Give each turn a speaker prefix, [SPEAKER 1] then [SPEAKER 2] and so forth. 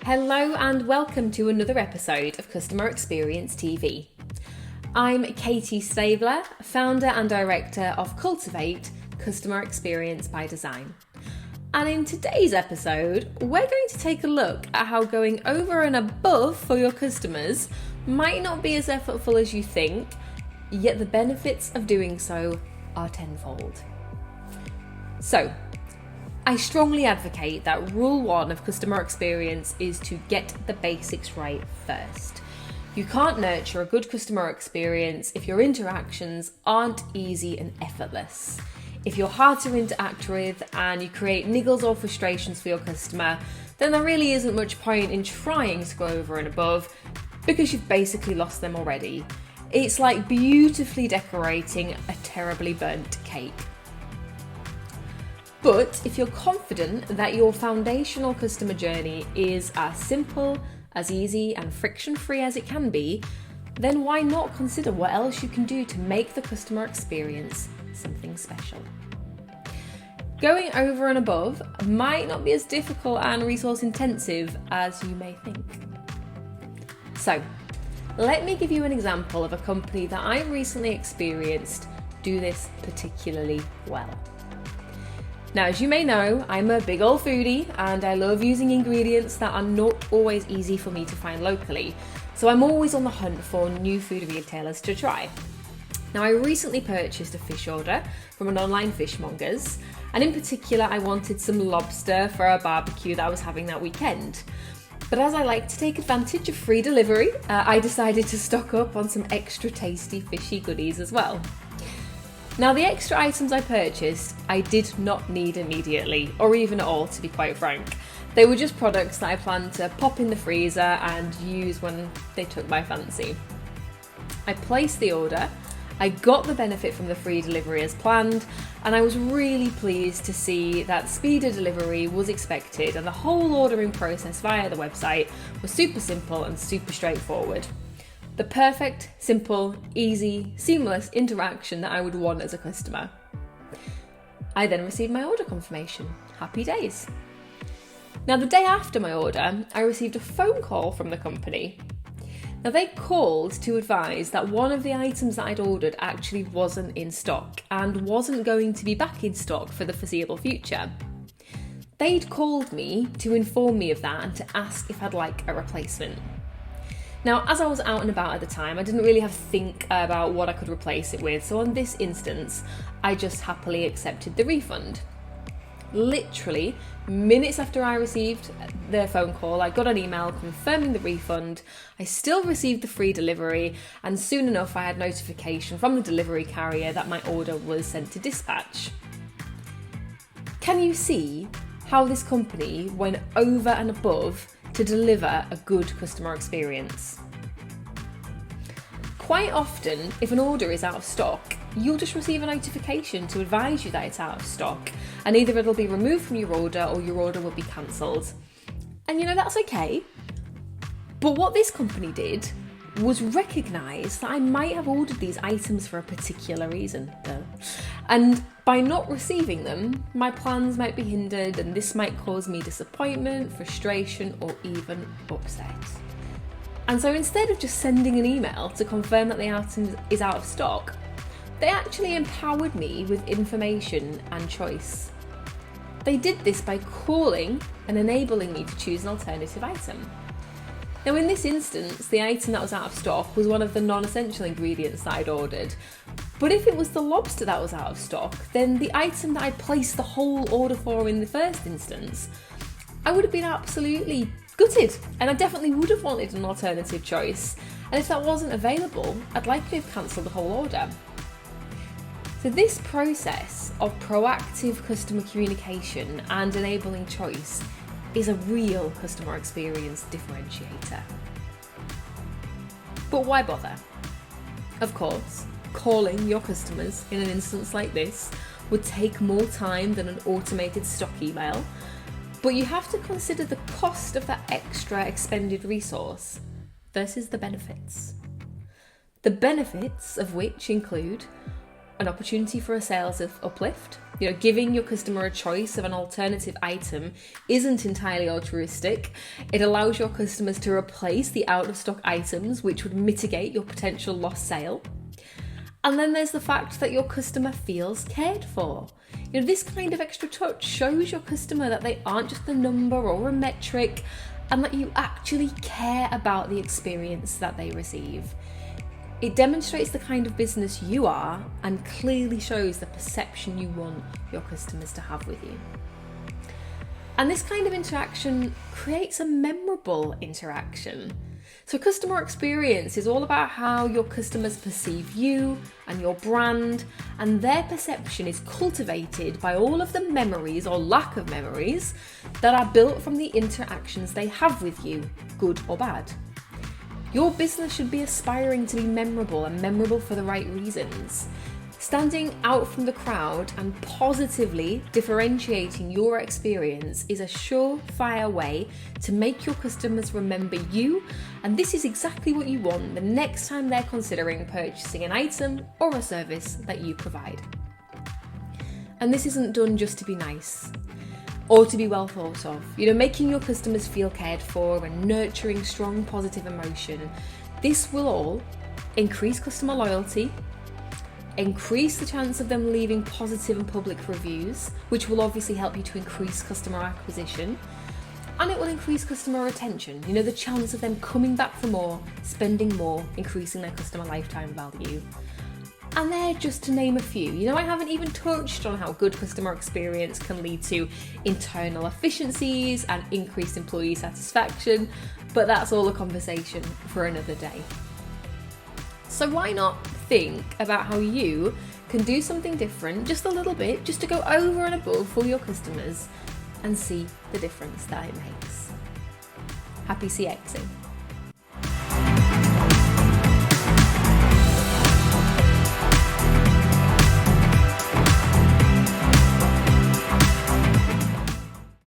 [SPEAKER 1] Hello and welcome to another episode of Customer Experience TV. I'm Katie Stabler, founder and director of Cultivate Customer Experience by Design. And in today's episode, we're going to take a look at how going over and above for your customers might not be as effortful as you think, yet the benefits of doing so are tenfold. So, I strongly advocate that rule one of customer experience is to get the basics right first. You can't nurture a good customer experience if your interactions aren't easy and effortless. If you're hard to interact with and you create niggles or frustrations for your customer, then there really isn't much point in trying to go over and above because you've basically lost them already. It's like beautifully decorating a terribly burnt cake. But if you're confident that your foundational customer journey is as simple, as easy and friction-free as it can be, then why not consider what else you can do to make the customer experience something special? Going over and above might not be as difficult and resource intensive as you may think. So, let me give you an example of a company that I recently experienced do this particularly well. Now, as you may know, I'm a big old foodie and I love using ingredients that are not always easy for me to find locally. So I'm always on the hunt for new food retailers to try. Now, I recently purchased a fish order from an online fishmongers, and in particular, I wanted some lobster for a barbecue that I was having that weekend. But as I like to take advantage of free delivery, I decided to stock up on some extra tasty fishy goodies as well. Now, the extra items I purchased, I did not need immediately, or even at all, to be quite frank. They were just products that I planned to pop in the freezer and use when they took my fancy. I placed the order, I got the benefit from the free delivery as planned, and I was really pleased to see that speed of delivery was expected and the whole ordering process via the website was super simple and super straightforward. The perfect, simple, easy, seamless interaction that I would want as a customer. I then received my order confirmation. Happy days. Now, the day after my order, I received a phone call from the company. Now, they called to advise that one of the items that I'd ordered actually wasn't in stock and wasn't going to be back in stock for the foreseeable future. They'd called me to inform me of that and to ask if I'd like a replacement. Now, as I was out and about at the time, I didn't really have to think about what I could replace it with, so on this instance, I just happily accepted the refund. Literally, minutes after I received the phone call, I got an email confirming the refund. I still received the free delivery, and soon enough I had notification from the delivery carrier that my order was sent to dispatch. Can you see how this company went over and above to deliver a good customer experience? Quite often, if an order is out of stock, you'll just receive a notification to advise you that it's out of stock, and either it'll be removed from your order or your order will be cancelled. And that's okay. But what this company did was recognise that I might have ordered these items for a particular reason. And by not receiving them, my plans might be hindered, and this might cause me disappointment, frustration, or even upset. And so instead of just sending an email to confirm that the item is out of stock, they actually empowered me with information and choice. They did this by calling and enabling me to choose an alternative item. Now, in this instance, the item that was out of stock was one of the non-essential ingredients that I'd ordered. But if it was the lobster that was out of stock, then the item that I placed the whole order for in the first instance, I would have been absolutely gutted, and I definitely would have wanted an alternative choice. And if that wasn't available, I'd likely have cancelled the whole order. So this process of proactive customer communication and enabling choice is a real customer experience differentiator. But why bother? Of course, calling your customers in an instance like this would take more time than an automated stock email, but you have to consider the cost of that extra expended resource versus the benefits. The benefits of which include an opportunity for a sales uplift. Giving your customer a choice of an alternative item isn't entirely altruistic. It allows your customers to replace the out-of-stock items, which would mitigate your potential lost sale. And then there's the fact that your customer feels cared for. This kind of extra touch shows your customer that they aren't just a number or a metric, and that you actually care about the experience that they receive. It demonstrates the kind of business you are and clearly shows the perception you want your customers to have with you. And this kind of interaction creates a memorable interaction. So customer experience is all about how your customers perceive you and your brand, and their perception is cultivated by all of the memories or lack of memories that are built from the interactions they have with you, good or bad. Your business should be aspiring to be memorable, and memorable for the right reasons. Standing out from the crowd and positively differentiating your experience is a surefire way to make your customers remember you, and this is exactly what you want the next time they're considering purchasing an item or a service that you provide. And this isn't done just to be nice or to be well thought of. Making your customers feel cared for and nurturing strong positive emotion, this will all increase customer loyalty, increase the chance of them leaving positive and public reviews, which will obviously help you to increase customer acquisition, and it will increase customer retention, the chance of them coming back for more, spending more, increasing their customer lifetime value. And they're just to name a few. I haven't even touched on how good customer experience can lead to internal efficiencies and increased employee satisfaction, but that's all a conversation for another day. So why not think about how you can do something different, just a little bit, just to go over and above for your customers and see the difference that it makes. Happy CXing.